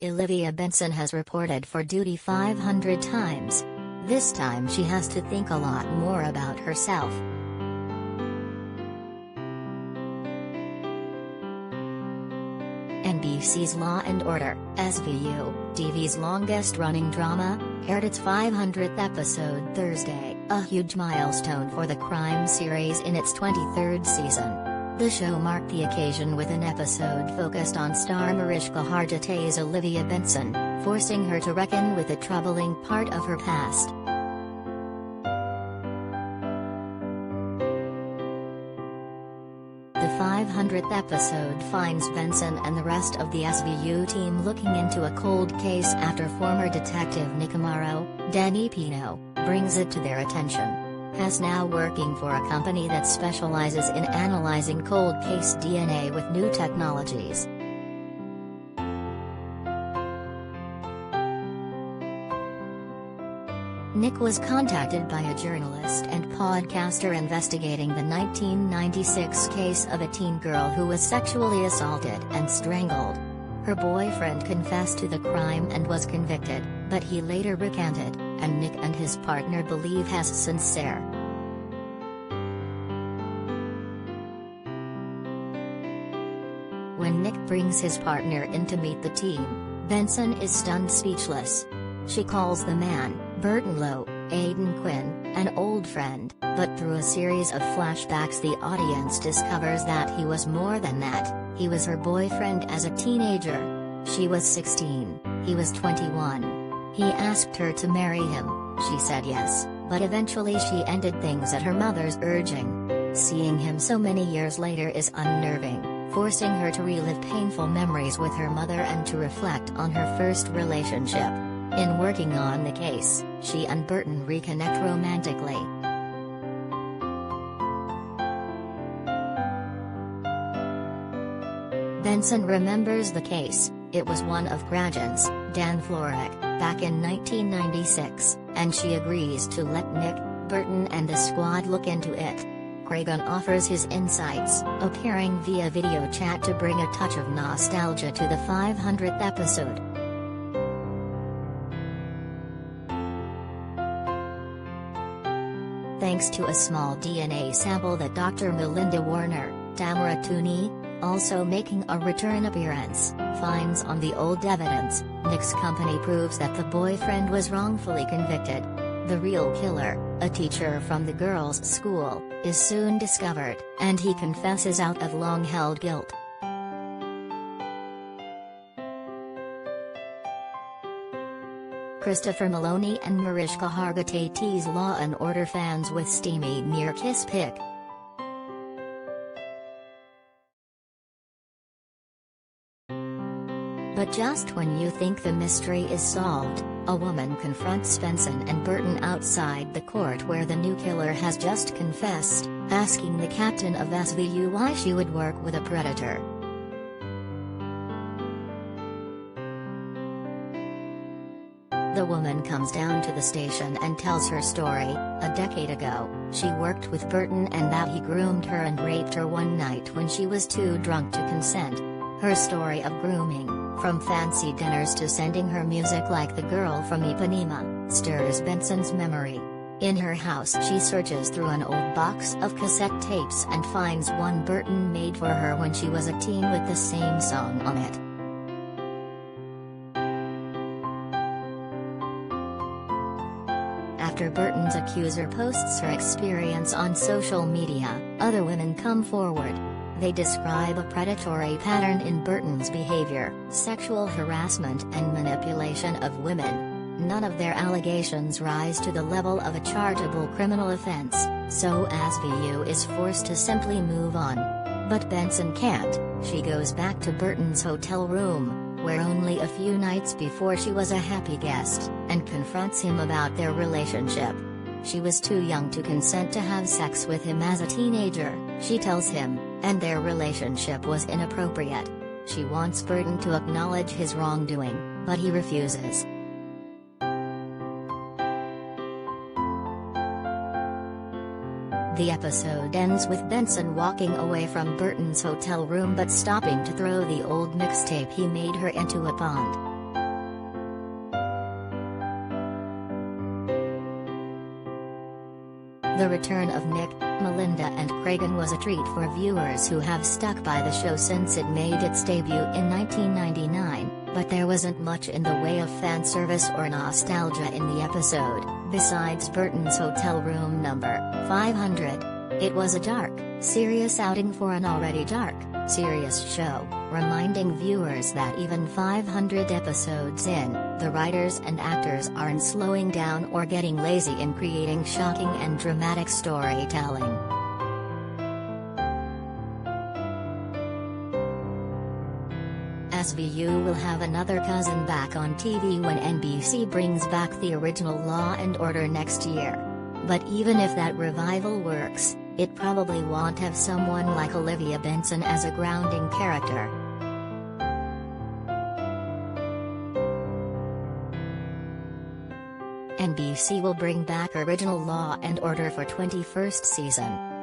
Olivia Benson has reported for duty 500 times. This time she has to think a lot more about herself. NBC's Law & Order, SVU, TV's longest-running drama, aired its 500th episode Thursday, a huge milestone for the crime series in its 23rd season. The show marked the occasion with an episode focused on star Mariska Hargitay's Olivia Benson, forcing her to reckon with a troubling part of her past. The 500th episode finds Benson and the rest of the SVU team looking into a cold case after former detective Nick Amaro, Danny Pino, brings it to their attention. Has now working for a company that specializes in analyzing cold case DNA with new technologies. Nick was contacted by a journalist and podcaster investigating the 1996 case of a teen girl who was sexually assaulted and strangled. Her boyfriend confessed to the crime and was convicted, but he later recanted, and Nick and his partner believe has sincere. When Nick brings his partner in to meet the team, Benson is stunned speechless. She calls the man, Burton Lowe, Aidan Quinn, an old friend, but through a series of flashbacks the audience discovers that he was more than that. He was her boyfriend as a teenager. She was 16, he was 21. He asked her to marry him, she said yes, but eventually she ended things at her mother's urging. Seeing him so many years later is unnerving, forcing her to relive painful memories with her mother and to reflect on her first relationship. In working on the case, she and Burton reconnect romantically. Benson remembers the case. It was one of Grajan's, Dan Florek, back in 1996, and she agrees to let Nick, Burton and the squad look into it. Cragen offers his insights, appearing via video chat to bring a touch of nostalgia to the 500th episode. Thanks to a small DNA sample that Dr. Melinda Warner, Tamara Tooney, also making a return appearance, finds on the old evidence, Nick's company proves that the boyfriend was wrongfully convicted. The real killer, a teacher from the girls' school, is soon discovered, and he confesses out of long-held guilt. Christopher Maloney and Mariska Hargitay tease Law & Order fans with steamy near-kiss pic. But just when you think the mystery is solved, a woman confronts Benson and Burton outside the court where the new killer has just confessed, asking the captain of SVU why she would work with a predator. The woman comes down to the station and tells her story. A decade ago, she worked with Burton and that he groomed her and raped her one night when she was too drunk to consent. Her story of grooming, from fancy dinners to sending her music like the girl from Ipanema, stirs Benson's memory. In her house she searches through an old box of cassette tapes and finds one Burton made for her when she was a teen with the same song on it. After Burton's accuser posts her experience on social media, other women come forward. They describe a predatory pattern in Burton's behavior, sexual harassment and manipulation of women. None of their allegations rise to the level of a chargeable criminal offense, so SVU is forced to simply move on. But Benson can't. She goes back to Burton's hotel room, where only a few nights before she was a happy guest, and confronts him about their relationship. She was too young to consent to have sex with him as a teenager, she tells him, and their relationship was inappropriate. She wants Burton to acknowledge his wrongdoing, but he refuses. The episode ends with Benson walking away from Burton's hotel room but stopping to throw the old mixtape he made her into a pond. The return of Nick, Melinda and Cragen was a treat for viewers who have stuck by the show since it made its debut in 1999, but there wasn't much in the way of fan service or nostalgia in the episode, besides Burton's hotel room number 500. It was a dark, serious outing for an already dark, serious show, reminding viewers that even 500 episodes in, the writers and actors aren't slowing down or getting lazy in creating shocking and dramatic storytelling. SVU will have another cousin back on TV when NBC brings back the original Law and Order next year. But even if that revival works, it probably won't have someone like Olivia Benson as a grounding character. NBC will bring back original Law and Order for 21st season.